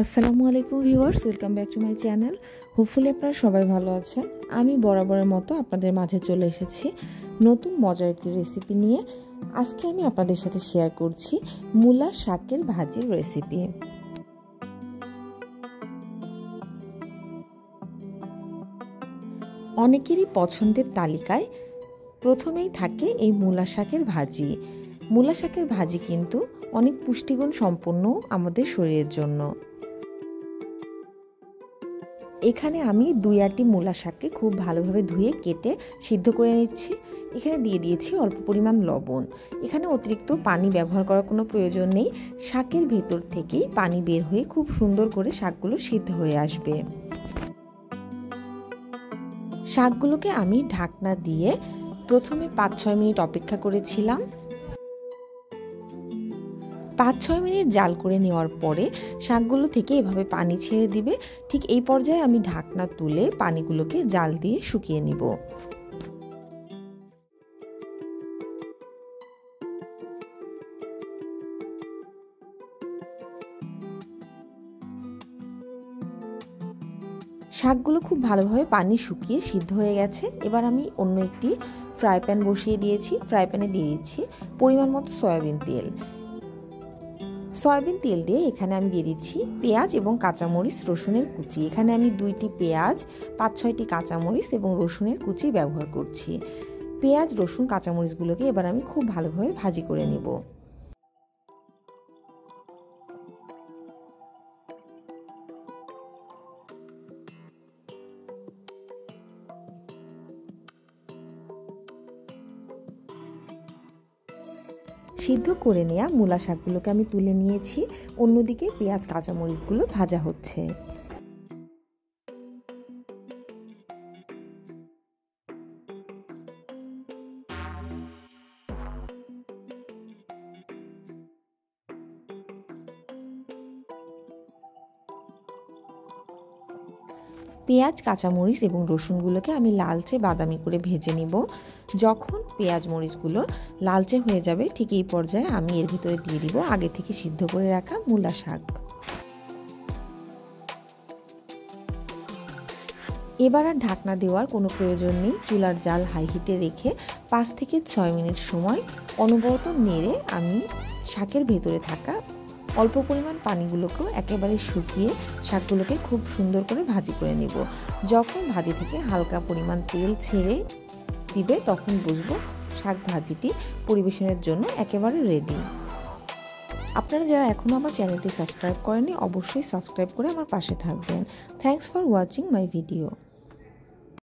আসসালামু আলাইকুম viewers, welcome back to my channel. Hopefully আপনারা সবাই ভালো আছেন। আমি বরাবরের মতো আপনাদের মাঝে চলে এসেছি নতুন মজার একটি রেসিপি নিয়ে। আজকে আমি আপনাদের সাথে শেয়ার করছি মূলা শাকের ভাজির রেসিপি। অনেকেরই পছন্দের তালিকায় প্রথমেই থাকে এই মূলা শাকের ভাজি। মূলা শাকের ভাজি কিন্তু অনেক পুষ্টিগুণ সম্পন্ন আমাদের শরীরের জন্য। এখানে আমি 2-8টি মূলা শাককে খুব ভালোভাবে ধুয়ে কেটে সিদ্ধ করে নিচ্ছি। এখানে দিয়ে দিয়েছি অল্প পরিমাণ লবণ। এখানে অতিরিক্ত পানি ব্যবহার করার কোনো প্রয়োজন নেই। শাকের ভেতর থেকেই পানি বের হয়ে খুব সুন্দর করে শাকগুলো সিদ্ধ হয়ে আসবে। শাকগুলোকে আমি ঢাকনা দিয়ে প্রথমে 5-6 মিনিট অপেক্ষা করেছিলাম। 5-6 মিনিট জাল করে নেওয়ার পরে শাকগুলো থেকে এভাবে পানি ছেড়ে দিবে। ঠিক এই পর্যায়ে আমি ঢাকনা তুলে পানিগুলোকে জাল দিয়ে শুকিয়ে নিব। শাকগুলো খুব ভালোভাবে পানি শুকিয়ে সিদ্ধ হয়ে গেছে। এবার আমি অন্য একটি ফ্রাই প্যান বসিয়ে দিয়েছি। ফ্রাই প্যানে দিয়ে দিচ্ছি পরিমাণ মতো সয়াবিন তেল। সয়াবিন তেল দিয়ে এখানে আমি দিয়ে দিচ্ছি পেঁয়াজ এবং কাঁচামরিচ, রসুনের কুচি। এখানে আমি 2টি পেঁয়াজ, 5-6টি কাঁচামরিচ এবং রসুনের কুচি ব্যবহার করছি। পেঁয়াজ, রসুন, কাঁচামরিচগুলোকে এবার আমি খুব ভালোভাবে ভাজি করে নেব। সিদ্ধ করে নেওয়া মূলা শাকগুলোকে আমি তুলে নিয়েছি। অন্যদিকে পেঁয়াজ, কাঁচামরিচগুলো ভাজা হচ্ছে। পেঁয়াজ, কাঁচামরিচ এবং রসুনগুলোকে আমি লালচে বাদামি করে ভেজে নিব। যখন পেঁয়াজ মরিচগুলো লালচে হয়ে যাবে ঠিক এই পর্যায়ে আমি এর ভিতরে দিয়ে দিব আগে থেকে সিদ্ধ করে রাখা মূলা শাক। এবার আর ঢাকনা দেওয়ার কোনো প্রয়োজন নেই। চুলার জাল হাই হিটে রেখে 5-6 মিনিট সময় অনবরত নেড়ে আমি শাকের ভেতরে থাকা অল্প পরিমাণ পানিগুলোকেও একেবারে শুকিয়ে শাকগুলোকে খুব সুন্দর করে ভাজি করে নেব। যখন ভাজি থেকে হালকা পরিমাণ তেল ছেড়ে দিবে তখন বুঝবো শাক ভাজিটি পরিবেশনের জন্য একেবারে রেডি। আপনারা যারা এখনও আমার চ্যানেলটি সাবস্ক্রাইব করেননি অবশ্যই সাবস্ক্রাইব করে আমার পাশে থাকবেন। Thanks for watching my video.